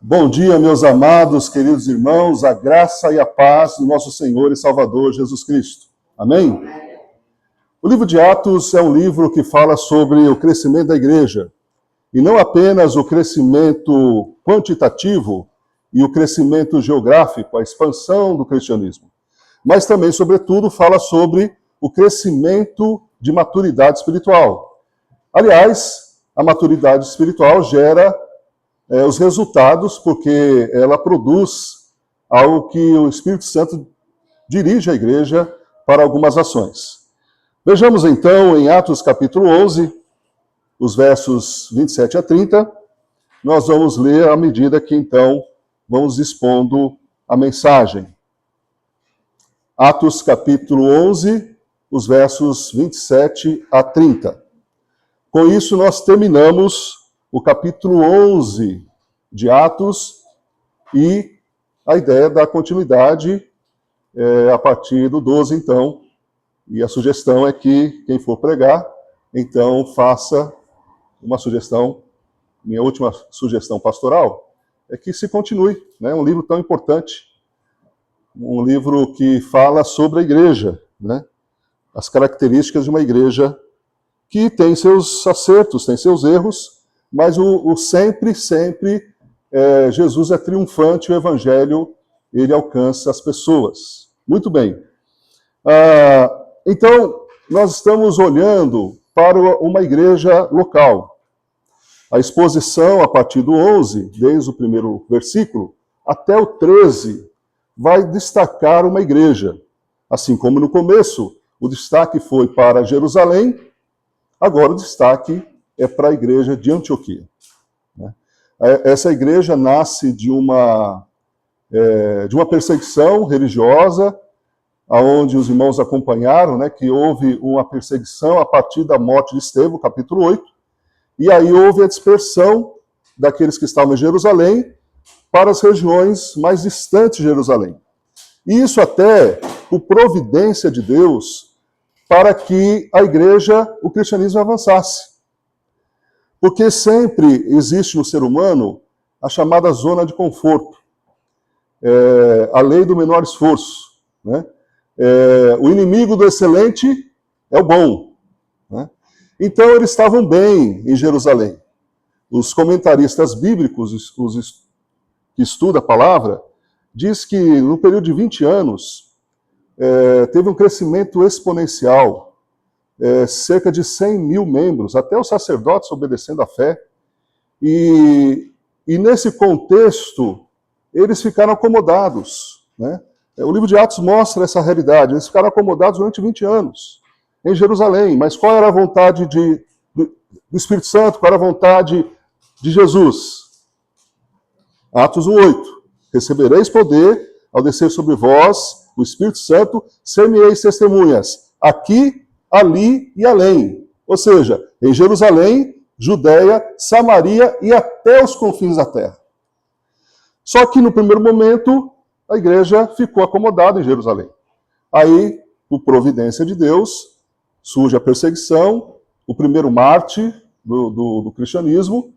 Bom dia, meus amados, queridos irmãos, a graça e a paz do nosso Senhor e Salvador Jesus Cristo. Amém? O livro de Atos é um livro que fala sobre o crescimento da igreja, e não apenas o crescimento quantitativo e o crescimento geográfico, a expansão do cristianismo, mas também, sobretudo, fala sobre o crescimento de maturidade espiritual. Aliás, a maturidade espiritual gera os resultados, porque ela produz algo que o Espírito Santo dirige a igreja para algumas ações. Vejamos então em Atos capítulo 11, os versos 27 a 30, nós vamos ler à medida que então vamos expondo a mensagem. Atos capítulo 11, os versos 27 a 30. Com isso nós terminamos o capítulo 11 de Atos e a ideia da continuidade a partir do 12, então. E a sugestão é que quem for pregar, então faça uma sugestão, minha última sugestão pastoral, é que se continue, né? Um livro tão importante, um livro que fala sobre a igreja, né? As características de uma igreja que tem seus acertos, tem seus erros, mas sempre Jesus é triunfante, o evangelho, ele alcança as pessoas. Muito bem. Então, nós estamos olhando para uma igreja local. A exposição, a partir do 11, desde o primeiro versículo, até o 13, vai destacar uma igreja. Assim como no começo, o destaque foi para Jerusalém, agora o destaque é para a igreja de Antioquia. Essa igreja nasce de uma perseguição religiosa, onde os irmãos acompanharam, né, que houve uma perseguição a partir da morte de Estevão, capítulo 8, e aí houve a dispersão daqueles que estavam em Jerusalém para as regiões mais distantes de Jerusalém. E isso até por providência de Deus, para que a igreja, o cristianismo avançasse. Porque sempre existe no ser humano a chamada zona de conforto, a lei do menor esforço, né? O inimigo do excelente é o bom, né? Então eles estavam bem em Jerusalém. Os comentaristas bíblicos, os que estudam a palavra, diz que no período de 20 anos teve um crescimento exponencial, cerca de 100 mil membros, até os sacerdotes obedecendo à fé. E nesse contexto, eles ficaram acomodados, né? O livro de Atos mostra essa realidade. Eles ficaram acomodados durante 20 anos em Jerusalém. Mas qual era a vontade do Espírito Santo? Qual era a vontade de Jesus? Atos 1:8. Recebereis poder ao descer sobre vós o Espírito Santo, ser-me-eis testemunhas, aqui, ali e além. Ou seja, em Jerusalém, Judeia, Samaria e até os confins da terra. Só que no primeiro momento, a igreja ficou acomodada em Jerusalém. Aí, por providência de Deus, surge a perseguição, o primeiro mártir do cristianismo,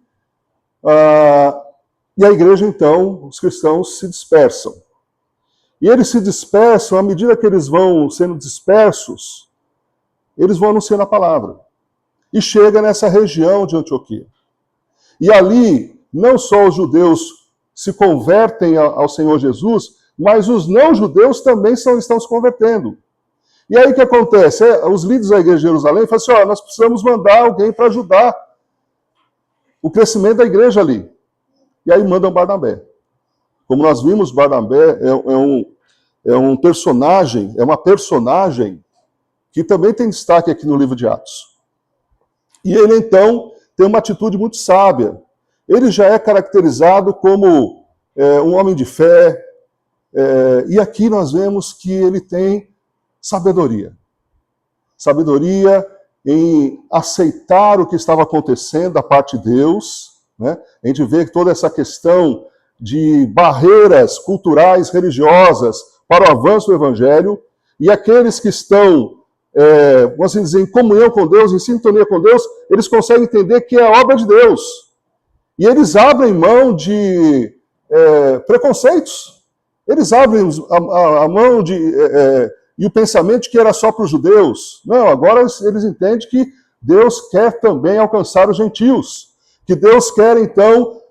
e a igreja, então, os cristãos se dispersam. E eles se dispersam, à medida que eles vão sendo dispersos, eles vão anunciando a palavra. E chega nessa região de Antioquia. E ali, não só os judeus se convertem ao Senhor Jesus, mas os não-judeus também estão se convertendo. E aí o que acontece? Os líderes da igreja de Jerusalém falam assim, nós precisamos mandar alguém para ajudar o crescimento da igreja ali. E aí mandam Barnabé. Como nós vimos, Barnabé é uma personagem que também tem destaque aqui no livro de Atos. E ele, então, tem uma atitude muito sábia. Ele já é caracterizado como um homem de fé, e aqui nós vemos que ele tem sabedoria. Sabedoria em aceitar o que estava acontecendo da parte de Deus, né? A gente vê que toda essa questão de barreiras culturais, religiosas, para o avanço do evangelho, e aqueles que estão, vamos assim dizer, em comunhão com Deus, em sintonia com Deus, eles conseguem entender que é a obra de Deus. E eles abrem mão de preconceitos. Eles abrem a mão e o pensamento de que era só para os judeus. Não, agora eles entendem que Deus quer também alcançar os gentios. Que Deus quer, então,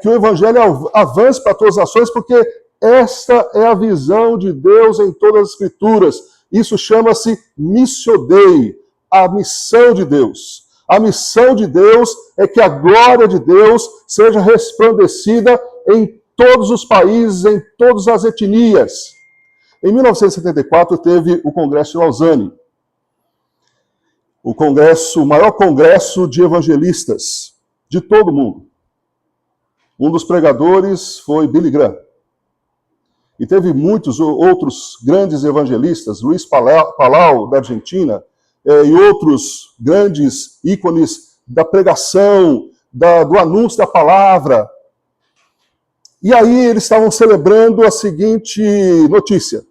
que o evangelho avance para todas as nações, porque esta é a visão de Deus em todas as escrituras. Isso chama-se missio Dei, a missão de Deus. A missão de Deus é que a glória de Deus seja resplandecida em todos os países, em todas as etnias. Em 1974 teve o Congresso de Lausanne, o maior congresso de evangelistas de todo o mundo. Um dos pregadores foi Billy Graham. E teve muitos outros grandes evangelistas, Luiz Palau, da Argentina, e outros grandes ícones da pregação, do anúncio da palavra. E aí eles estavam celebrando a seguinte notícia.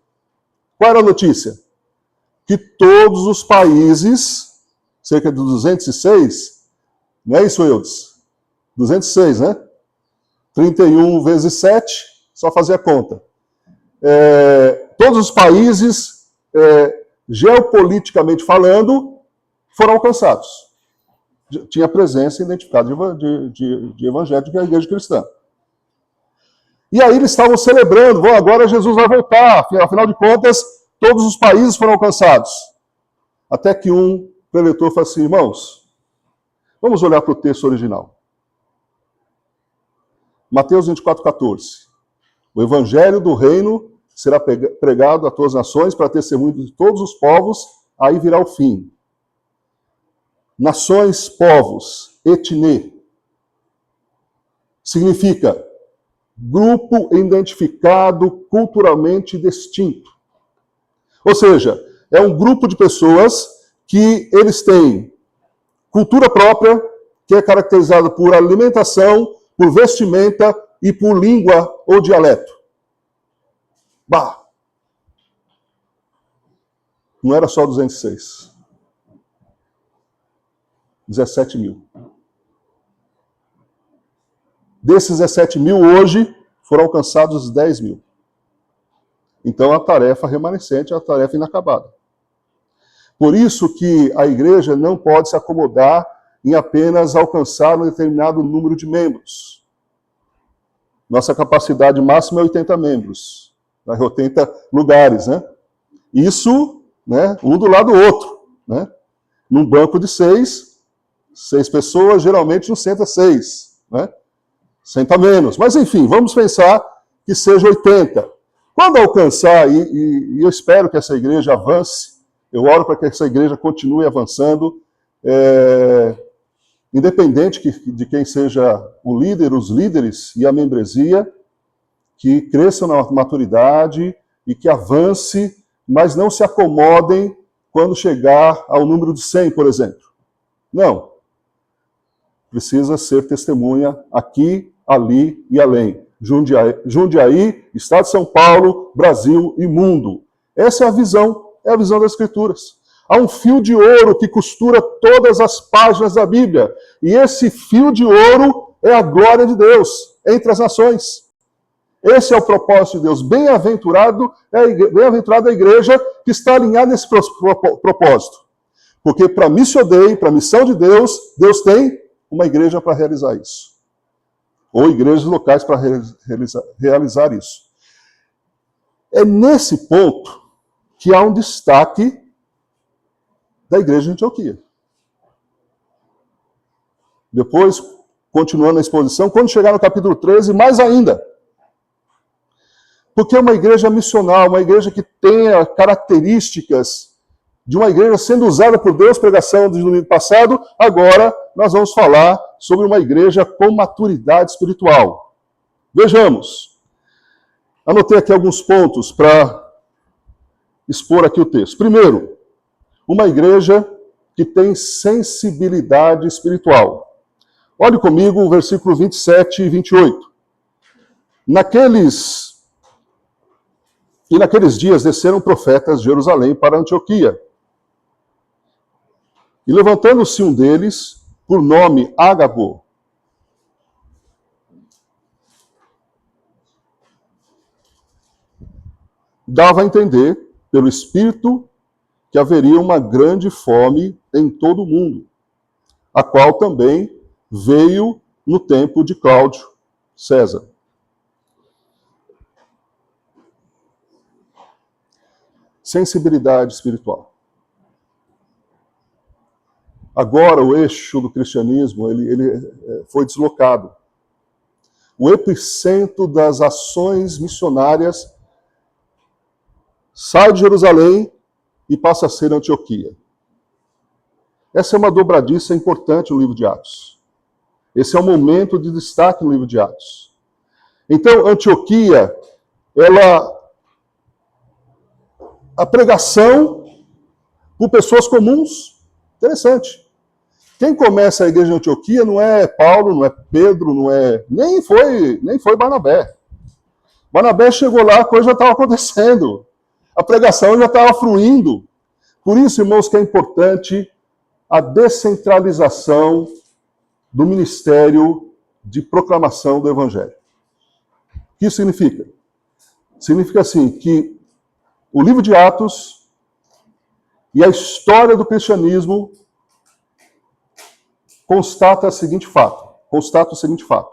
Qual era a notícia? Que todos os países, cerca de 206, não é isso, Eudes? 206, né? 31 vezes 7, só fazer a conta. Todos os países, geopoliticamente falando, foram alcançados. Tinha presença identificada de evangélico da igreja cristã. E aí eles estavam celebrando, agora Jesus vai voltar, afinal de contas, todos os países foram alcançados. Até que um preletor falou assim, irmãos, vamos olhar para o texto original. Mateus 24:14. O evangelho do reino será pregado a todas as nações para testemunho de todos os povos, aí virá o fim. Nações, povos, etnê, significa grupo identificado culturalmente distinto. Ou seja, é um grupo de pessoas que eles têm cultura própria, que é caracterizada por alimentação, por vestimenta e por língua ou dialeto. Bah! Não era só 206. 17 mil. Desses 17 mil, hoje, foram alcançados 10 mil. Então, a tarefa remanescente é a tarefa inacabada. Por isso que a igreja não pode se acomodar em apenas alcançar um determinado número de membros. Nossa capacidade máxima é 80 membros. 80 lugares, né? Isso, né, um do lado do outro, né? Num banco de 6 pessoas, geralmente não senta 6, né? Senta menos. Mas, enfim, vamos pensar que seja 80. Quando alcançar, e eu espero que essa igreja avance, eu oro para que essa igreja continue avançando, independente de quem seja o líder, os líderes e a membresia, que cresçam na maturidade e que avance, mas não se acomodem quando chegar ao número de 100, por exemplo. Não. Precisa ser testemunha aqui, ali e além. Jundiaí, Estado de São Paulo, Brasil e mundo. Essa é a visão das Escrituras. Há um fio de ouro que costura todas as páginas da Bíblia. E esse fio de ouro é a glória de Deus entre as nações. Esse é o propósito de Deus. Bem-aventurada a igreja que está alinhada nesse propósito. Porque para missio Dei, para a missão de Deus, Deus tem uma igreja para realizar isso. Ou igrejas locais para realizar isso. É nesse ponto que há um destaque da igreja de Antioquia. Depois, continuando a exposição, quando chegar no capítulo 13, mais ainda. Porque é uma igreja missional, uma igreja que tenha características de uma igreja sendo usada por Deus, pregação do domingo passado, agora nós vamos falar sobre uma igreja com maturidade espiritual. Vejamos. Anotei aqui alguns pontos para expor aqui o texto. Primeiro, uma igreja que tem sensibilidade espiritual. Olhe comigo o versículo 27 e 28. Naqueles dias desceram profetas de Jerusalém para Antioquia. E levantando-se um deles, por nome Ágabo, dava a entender, pelo Espírito, que haveria uma grande fome em todo o mundo, a qual também veio no tempo de Cláudio César. Sensibilidade espiritual. Agora o eixo do cristianismo ele foi deslocado. O epicentro das ações missionárias sai de Jerusalém e passa a ser Antioquia. Essa é uma dobradiça importante no livro de Atos. Esse é um momento de destaque no livro de Atos. Então, Antioquia, a pregação por pessoas comuns, interessante. Quem começa a igreja de Antioquia não é Paulo, não é Pedro, nem foi Barnabé. Barnabé chegou lá, a coisa já estava acontecendo. A pregação já estava fluindo. Por isso, irmãos, que é importante a descentralização do ministério de proclamação do Evangelho. O que isso significa? Significa, assim, que o livro de Atos e a história do cristianismo constata o seguinte fato,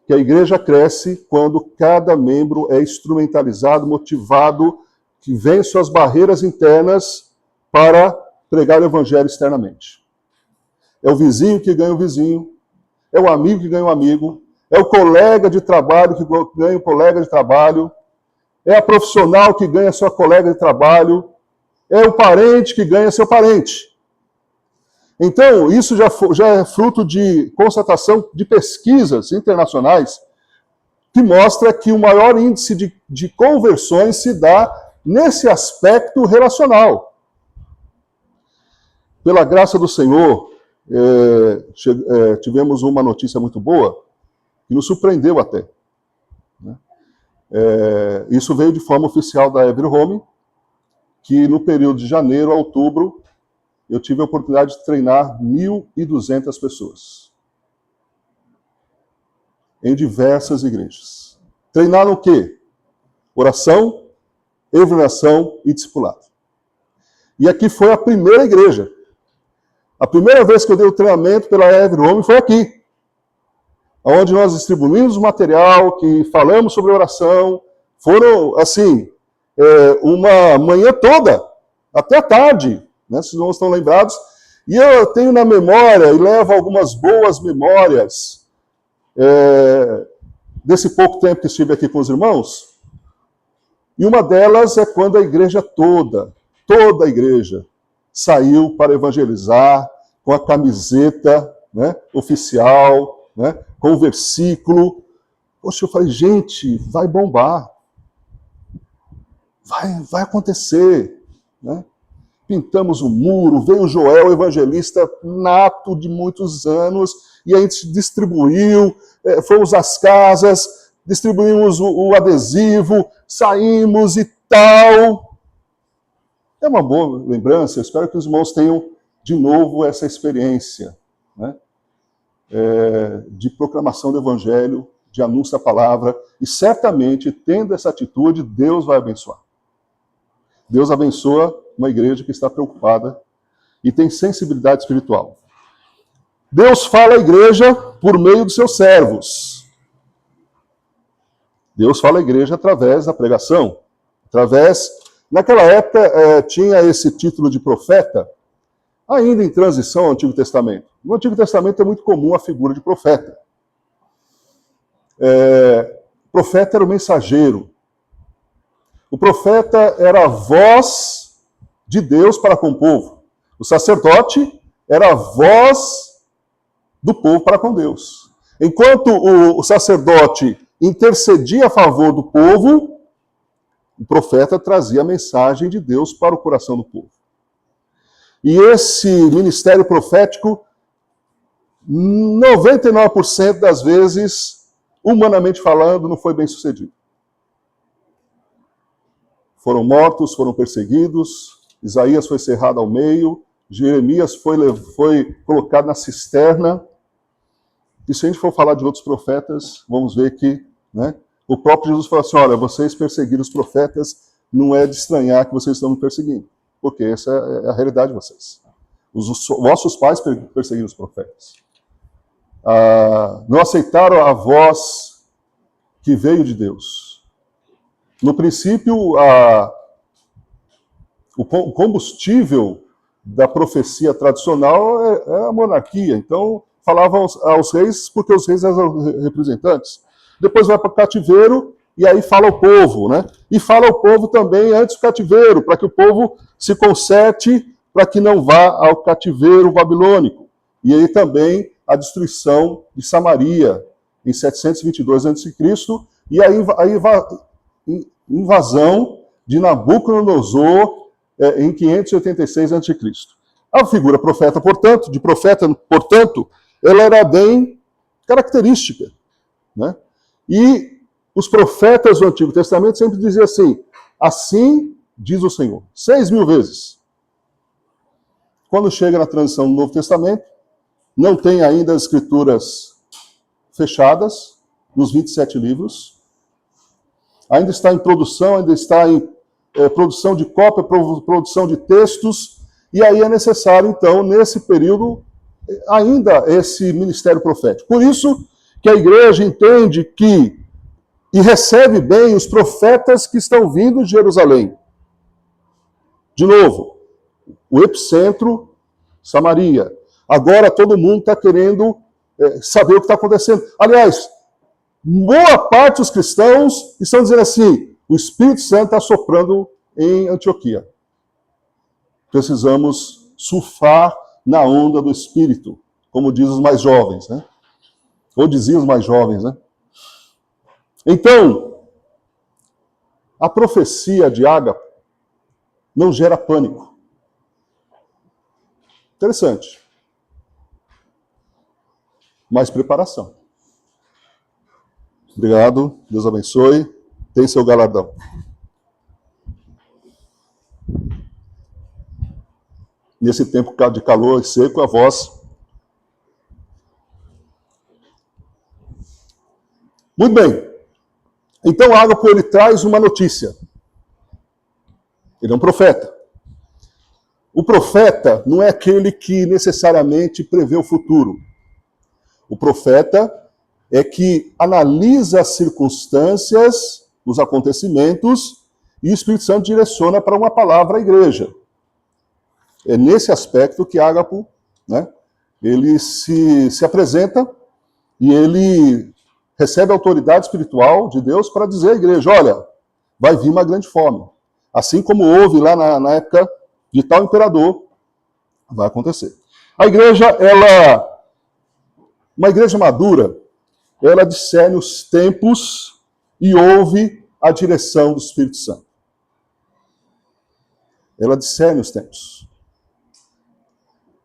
que a igreja cresce quando cada membro é instrumentalizado, motivado, que vence suas barreiras internas para pregar o evangelho externamente. É o vizinho que ganha o vizinho, é o amigo que ganha o amigo, é o colega de trabalho que ganha o colega de trabalho, é a profissional que ganha sua colega de trabalho, é o parente que ganha seu parente. Então, isso já é fruto de constatação de pesquisas internacionais que mostra que o maior índice de conversões se dá nesse aspecto relacional. Pela graça do Senhor, tivemos uma notícia muito boa, que nos surpreendeu até. Né? Isso veio de forma oficial da Every Home, que no período de janeiro a outubro, eu tive a oportunidade de treinar 1.200 pessoas. Em diversas igrejas. Treinaram o quê? Oração, evangelização e discipulado. E aqui foi a primeira igreja. A primeira vez que eu dei o treinamento pela Every Home foi aqui. Onde nós distribuímos o material, que falamos sobre oração. Foram, assim, uma manhã toda, até a tarde. Né, se não estão lembrados, e eu tenho na memória, e levo algumas boas memórias desse pouco tempo que estive aqui com os irmãos, e uma delas é quando a igreja toda a igreja, saiu para evangelizar com a camiseta, né, oficial, né, com o versículo. Poxa, eu falei, gente, vai bombar, vai acontecer, né? Pintamos o muro, veio o Joel, evangelista nato de muitos anos, e a gente distribuiu, fomos às casas, distribuímos o adesivo, saímos e tal. É uma boa lembrança, eu espero que os irmãos tenham de novo essa experiência, né? De proclamação do evangelho, de anúncio da palavra, e certamente, tendo essa atitude, Deus vai abençoar. Deus abençoa uma igreja que está preocupada e tem sensibilidade espiritual. Deus fala à igreja por meio dos seus servos. Deus fala à igreja através da pregação. Naquela época, tinha esse título de profeta, ainda em transição ao Antigo Testamento. No Antigo Testamento é muito comum a figura de profeta. Profeta era o mensageiro. O profeta era a voz de Deus para com o povo. O sacerdote era a voz do povo para com Deus. Enquanto o sacerdote intercedia a favor do povo, o profeta trazia a mensagem de Deus para o coração do povo. E esse ministério profético, 99% das vezes, humanamente falando, não foi bem sucedido. Foram mortos, foram perseguidos, Isaías foi cerrado ao meio, Jeremias foi colocado na cisterna. E se a gente for falar de outros profetas, vamos ver que, né, o próprio Jesus falou assim, olha, vocês perseguiram os profetas não é de estranhar que vocês estão me perseguindo, porque essa é a realidade de vocês. Os vossos pais perseguiram os profetas. Não aceitaram a voz que veio de Deus. No princípio, o combustível da profecia tradicional é a monarquia. Então, falavam aos reis porque os reis eram representantes. Depois vai para o cativeiro e aí fala o povo, né? E fala o povo também antes do cativeiro, para que o povo se conserte para que não vá ao cativeiro babilônico. E aí também a destruição de Samaria em 722 a.C. e a invasão de Nabucodonosor em 586 a.C. A figura profeta, portanto, ela era bem característica, né? E os profetas do Antigo Testamento sempre diziam assim diz o Senhor, 6.000 vezes. Quando chega na transição do Novo Testamento, não tem ainda as escrituras fechadas, nos 27 livros, ainda está em produção, ainda está em produção de cópia, produção de textos, e aí é necessário, então, nesse período, ainda esse ministério profético. Por isso que a igreja entende que, e recebe bem os profetas que estão vindo de Jerusalém. De novo, o epicentro, Samaria. Agora todo mundo está querendo saber o que está acontecendo. Aliás, boa parte dos cristãos estão dizendo assim, o Espírito Santo está soprando em Antioquia. Precisamos surfar na onda do Espírito, como dizem os mais jovens, né? Ou diziam os mais jovens, né? Então, a profecia de Ágape não gera pânico. Interessante. Mas preparação. Obrigado, Deus abençoe. Tem seu galardão. Nesse tempo de calor e seco, a voz. Muito bem. Então, Ágape, ele traz uma notícia. Ele é um profeta. O profeta não é aquele que necessariamente prevê o futuro. O profeta é que analisa as circunstâncias, os acontecimentos, e o Espírito Santo direciona para uma palavra à igreja. É nesse aspecto que Ágape, né, ele se apresenta e ele recebe a autoridade espiritual de Deus para dizer à igreja, olha, vai vir uma grande fome. Assim como houve lá na época de tal imperador, vai acontecer. A igreja, uma igreja madura, ela discerne os tempos e ouve a direção do Espírito Santo. Ela discerne os tempos.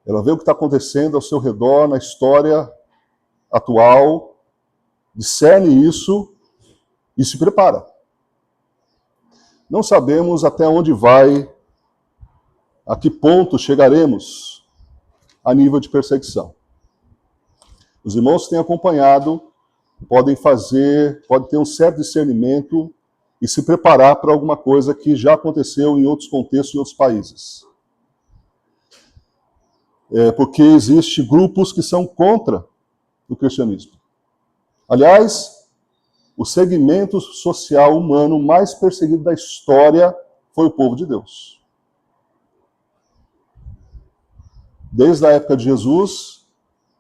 Ela vê o que está acontecendo ao seu redor, na história atual, discerne isso e se prepara. Não sabemos até onde vai, a que ponto chegaremos a nível de perseguição. Os irmãos que têm acompanhado podem ter um certo discernimento e se preparar para alguma coisa que já aconteceu em outros contextos, em outros países. Porque existem grupos que são contra o cristianismo. Aliás, o segmento social humano mais perseguido da história foi o povo de Deus. Desde a época de Jesus,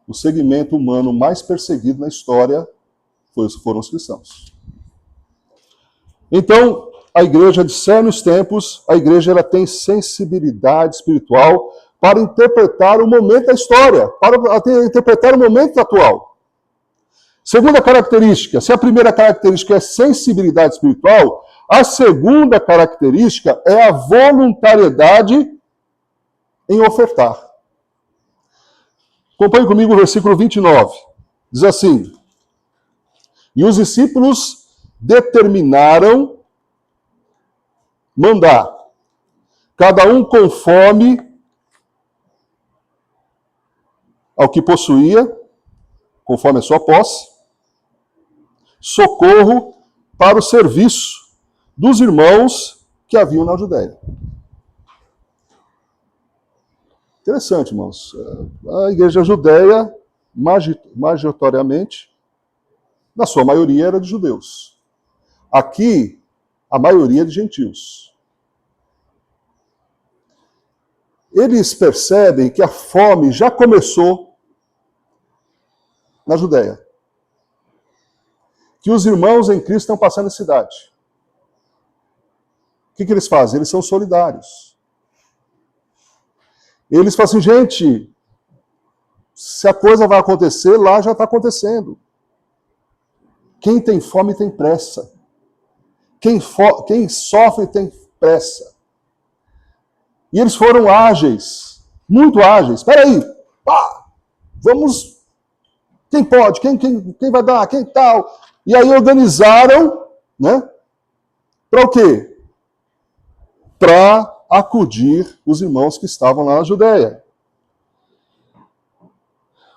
o segmento humano mais perseguido na história foram os cristãos. Então, a igreja discerne os tempos, a igreja ela tem sensibilidade espiritual para interpretar o momento da história, para interpretar o momento atual. Segunda característica, se a primeira característica é sensibilidade espiritual, a segunda característica é a voluntariedade em ofertar. Acompanhe comigo o versículo 29. Diz assim, e os discípulos determinaram mandar, cada um conforme ao que possuía, conforme a sua posse, socorro para o serviço dos irmãos que haviam na Judéia. Interessante, irmãos. A igreja judeia, majoritariamente, na sua maioria, era de judeus. Aqui, a maioria é de gentios. Eles percebem que a fome já começou na Judéia. Que os irmãos em Cristo estão passando necessidade. O que eles fazem? Eles são solidários. Eles falam assim, gente, se a coisa vai acontecer, lá já está acontecendo. Quem tem fome tem pressa. Quem sofre tem pressa. E eles foram ágeis, muito ágeis. Espera aí, vamos... Quem pode? Quem vai dar? Quem tal? E aí organizaram, né? Para o quê? Para acudir os irmãos que estavam lá na Judéia.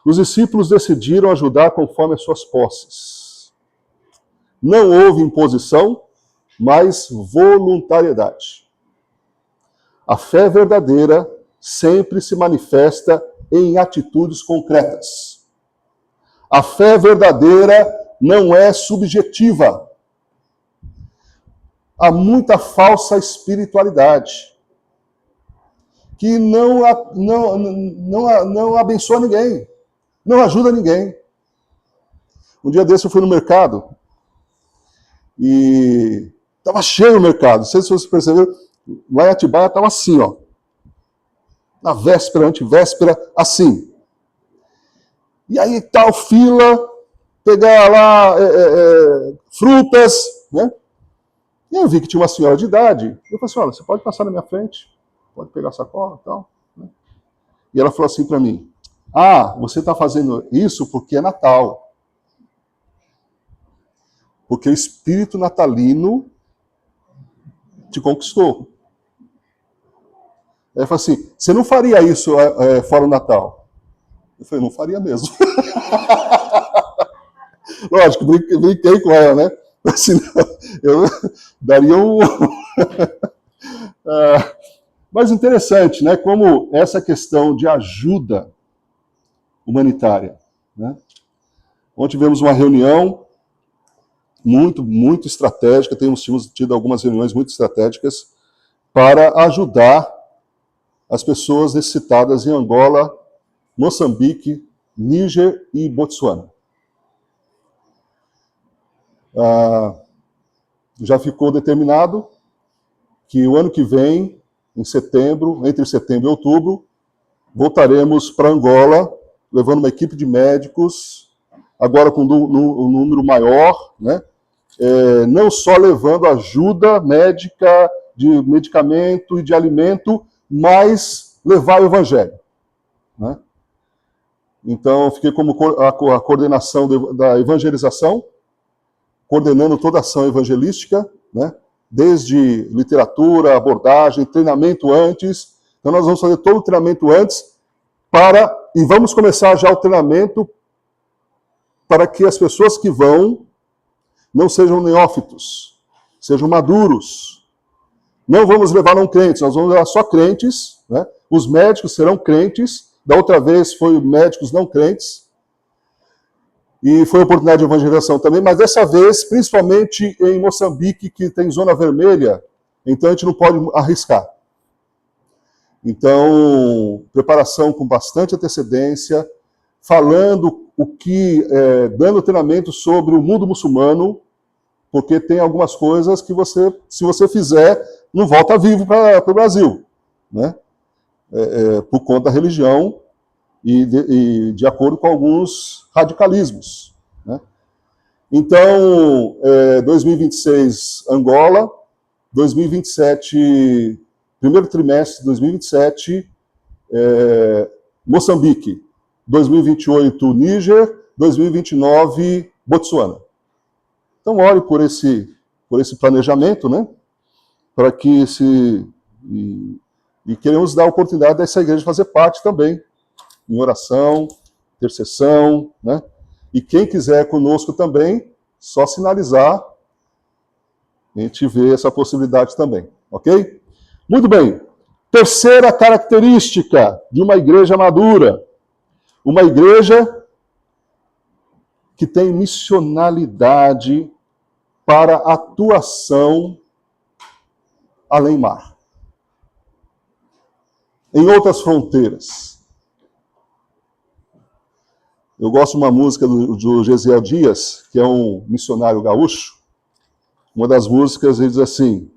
Os discípulos decidiram ajudar conforme as suas posses. Não houve imposição, mas voluntariedade. A fé verdadeira sempre se manifesta em atitudes concretas. A fé verdadeira não é subjetiva. Há muita falsa espiritualidade que não abençoa ninguém, não ajuda ninguém. Um dia desse eu fui no mercado e estava cheio o mercado. Não sei se vocês perceberam, lá em Atibaia estava assim, ó. Na véspera, antevéspera, assim. E aí tal fila, pegar lá frutas, né? E eu vi que tinha uma senhora de idade. Eu falei assim, olha, você pode passar na minha frente, pode pegar a sacola e tal. Né? E ela falou assim para mim, você está fazendo isso porque é Natal. Porque o espírito natalino te conquistou. Ela falou assim, você não faria isso fora o Natal? Eu falei, não faria mesmo. Lógico, brinquei com ela, né? Senão eu daria um... Mas interessante, né? Como essa questão de ajuda humanitária. Né? Ontem tivemos uma reunião muito estratégica, tínhamos tido algumas reuniões muito estratégicas para ajudar as pessoas necessitadas em Angola, Moçambique, Níger e Botsuana. Já ficou determinado que o ano que vem, em setembro, entre setembro e outubro, voltaremos para Angola, levando uma equipe de médicos, agora com um número maior, né? Não só levando ajuda médica, de medicamento e de alimento, mas levar o evangelho. Né? Então, fiquei como a coordenação da evangelização, coordenando toda a ação evangelística, né? Desde literatura, abordagem, treinamento antes. Então, nós vamos fazer todo o treinamento antes e vamos começar já o treinamento para que as pessoas que vão não sejam neófitos, sejam maduros. Não vamos levar não crentes, nós vamos levar só crentes, né? Os médicos serão crentes, da outra vez foi médicos não crentes, e foi oportunidade de evangelização também, mas dessa vez, principalmente em Moçambique, que tem zona vermelha, então a gente não pode arriscar. Então, preparação com bastante antecedência, falando dando treinamento sobre o mundo muçulmano, porque tem algumas coisas que você, se você fizer, não volta vivo para o Brasil, né? Por conta da religião e de acordo com alguns radicalismos. Né? Então, 2026, Angola, 2027, primeiro trimestre de 2027, Moçambique, 2028, Níger, 2029, Botsuana. Então, ore por esse planejamento, né? Para que e queremos dar a oportunidade dessa igreja fazer parte também, em oração, intercessão, né? E quem quiser conosco também, só sinalizar, a gente vê essa possibilidade também, Ok? Muito bem. Terceira característica de uma igreja madura. Uma igreja que tem missionalidade para atuação além mar. Em outras fronteiras. Eu gosto de uma música do Gesiel Dias, que é um missionário gaúcho. Uma das músicas, ele diz assim: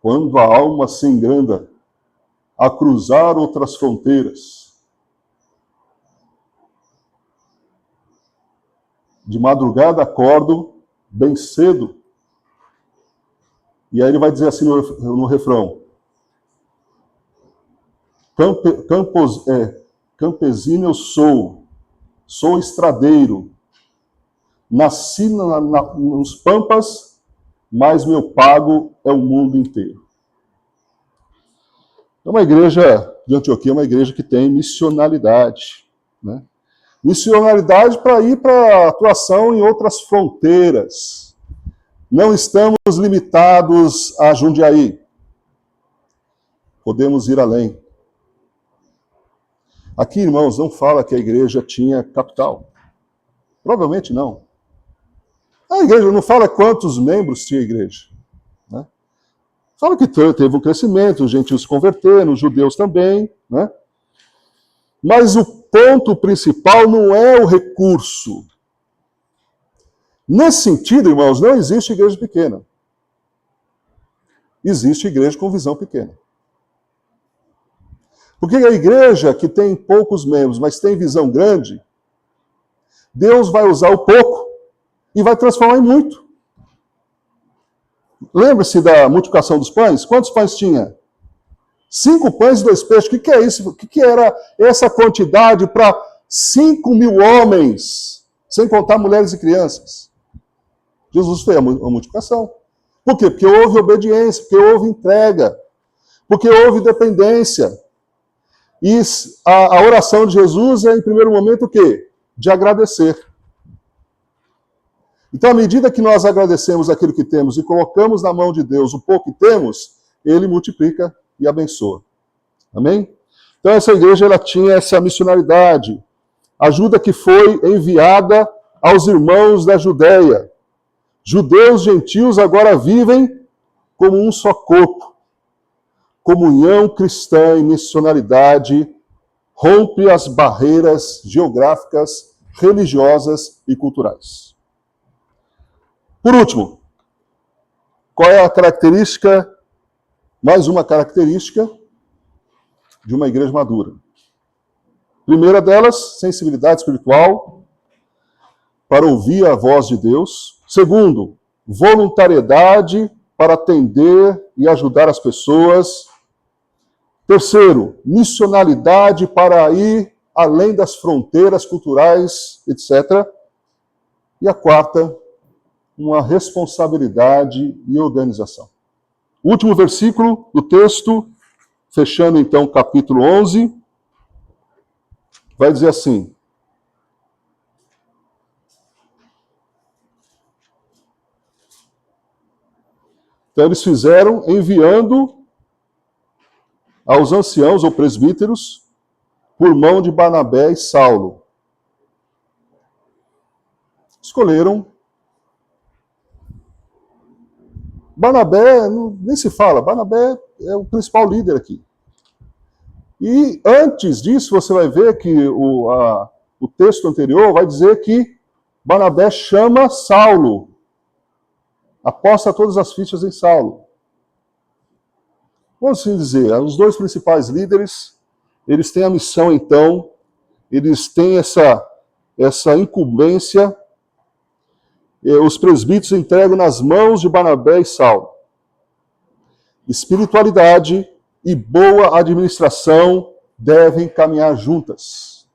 quando a alma se engranda a cruzar outras fronteiras, de madrugada acordo bem cedo, e aí ele vai dizer assim no refrão: campesino eu sou estradeiro, nasci nos pampas, mas meu pago é o mundo inteiro. É uma igreja de Antioquia, uma igreja que tem missionalidade, né? Missionalidade para ir para atuação em outras fronteiras. Não estamos limitados a Jundiaí. Podemos ir além. Aqui, irmãos, não fala que a igreja tinha capital. Provavelmente não. A igreja não fala quantos membros tinha a igreja, né? Fala que teve um crescimento, os gentios se converteram, os judeus também, né? Mas o ponto principal não é o recurso. Nesse sentido, irmãos, não existe igreja pequena. Existe igreja com visão pequena. Porque a igreja que tem poucos membros, mas tem visão grande, Deus vai usar o pouco e vai transformar em muito. Lembra-se da multiplicação dos pães? Quantos pães tinha? 5 pães e 2 peixes. O que é isso? O que era essa quantidade para 5.000 homens, sem contar mulheres e crianças? Jesus fez a multiplicação. Por quê? Porque houve obediência, porque houve entrega, porque houve dependência. E a oração de Jesus é, em primeiro momento, o quê? De agradecer. Então, à medida que nós agradecemos aquilo que temos e colocamos na mão de Deus o pouco que temos, Ele multiplica e abençoa. Amém? Então, essa igreja ela tinha essa missionalidade. Ajuda que foi enviada aos irmãos da Judéia. Judeus gentios agora vivem como um só corpo. Comunhão cristã e missionalidade rompe as barreiras geográficas, religiosas e culturais. Por último, qual é a característica, mais uma característica de uma igreja madura? Primeira delas, sensibilidade espiritual para ouvir a voz de Deus. Segundo, voluntariedade para atender e ajudar as pessoas. Terceiro, missionalidade para ir além das fronteiras culturais, etc. E a quarta, uma responsabilidade e organização. O último versículo do texto, fechando então o capítulo 11, vai dizer assim: então eles fizeram enviando aos anciãos ou presbíteros por mão de Barnabé e Saulo. Escolheram. Barnabé, nem se fala, Barnabé é o principal líder aqui. E antes disso, você vai ver que o texto anterior vai dizer que Barnabé chama Saulo, aposta todas as fichas em Saulo. Vamos assim dizer, os dois principais líderes, eles têm a missão, então, eles têm essa incumbência. Os presbíteros entregam nas mãos de Barnabé e Saulo. Espiritualidade e boa administração devem caminhar juntas.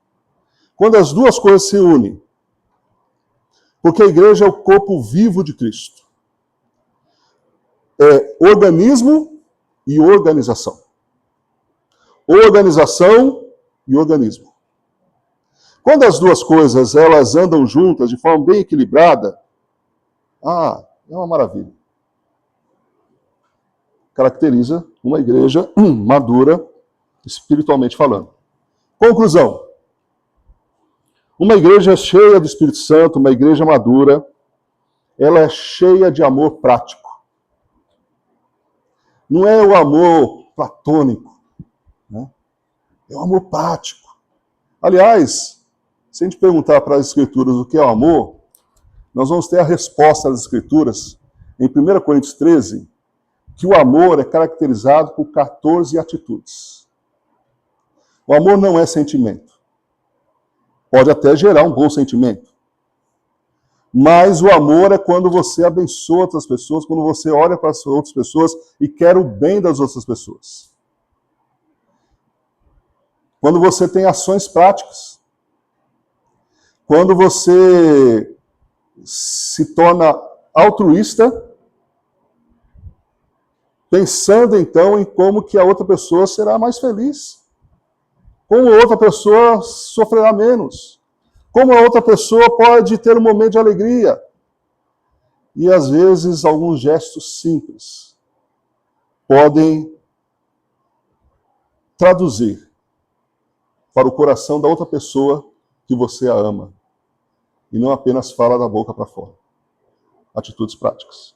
Quando as duas coisas se unem, porque a igreja é o corpo vivo de Cristo. É organismo e organização. Organização e organismo. Quando as duas coisas elas andam juntas de forma bem equilibrada, é uma maravilha. caracteriza uma igreja madura, espiritualmente falando. Conclusão. Uma igreja cheia do Espírito Santo, uma igreja madura, ela é cheia de amor prático. Não é o amor platônico, né? É o amor prático. Aliás, se a gente perguntar para as Escrituras o que é o amor, nós vamos ter a resposta das Escrituras em 1 Coríntios 13, que o amor é caracterizado por 14 atitudes. O amor não é sentimento. Pode até gerar um bom sentimento. Mas o amor é quando você abençoa outras pessoas, quando você olha para as outras pessoas e quer o bem das outras pessoas. Quando você tem ações práticas. Quando você se torna altruísta, pensando então em como que a outra pessoa será mais feliz. Como a outra pessoa sofrerá menos. Como a outra pessoa pode ter um momento de alegria. E às vezes alguns gestos simples podem traduzir para o coração da outra pessoa que você a ama. E não apenas fala da boca para fora. Atitudes práticas.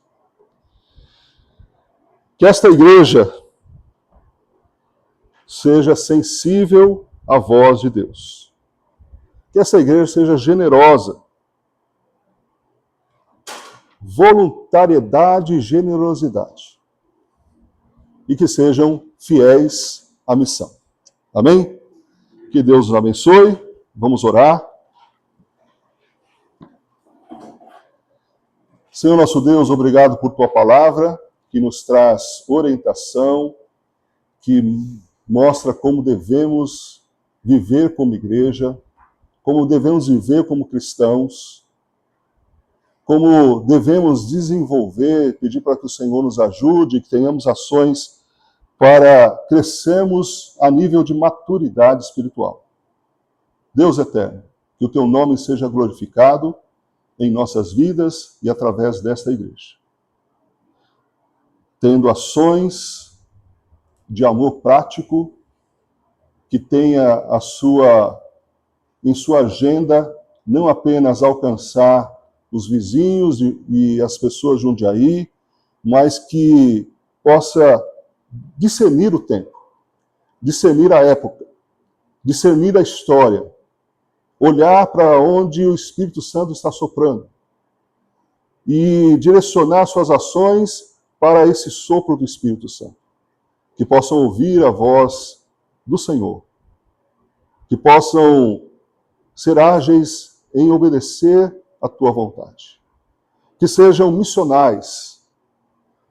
Que esta igreja seja sensível à voz de Deus. Que essa igreja seja generosa. Voluntariedade e generosidade. E que sejam fiéis à missão. Amém? Que Deus nos abençoe. Vamos orar. Senhor nosso Deus, obrigado por tua palavra, que nos traz orientação, que mostra como devemos viver como igreja, como devemos viver como cristãos, como devemos desenvolver, pedir para que o Senhor nos ajude, que tenhamos ações para crescermos a nível de maturidade espiritual. Deus eterno, que o teu nome seja glorificado em nossas vidas e através desta igreja. Tendo ações de amor prático, que tenha em sua agenda não apenas alcançar os vizinhos e as pessoas de Jundiaí, mas que possa discernir o tempo, discernir a época, discernir a história, olhar para onde o Espírito Santo está soprando e direcionar suas ações para esse sopro do Espírito Santo. Que possam ouvir a voz do Senhor, que possam ser ágeis em obedecer a tua vontade. Que sejam missionais,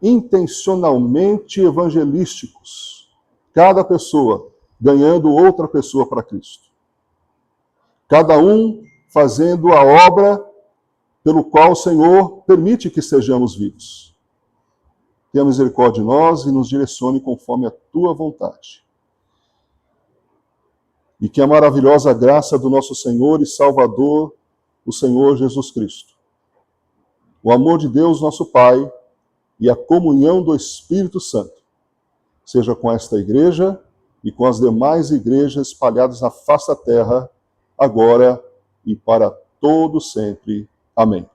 intencionalmente evangelísticos, cada pessoa ganhando outra pessoa para Cristo. Cada um fazendo a obra pelo qual o Senhor permite que sejamos vivos. Tenha misericórdia de nós e nos direcione conforme a tua vontade. E que a maravilhosa graça do nosso Senhor e Salvador, o Senhor Jesus Cristo, o amor de Deus, nosso Pai, e a comunhão do Espírito Santo, seja com esta igreja e com as demais igrejas espalhadas na face da terra, agora e para todo sempre. Amém.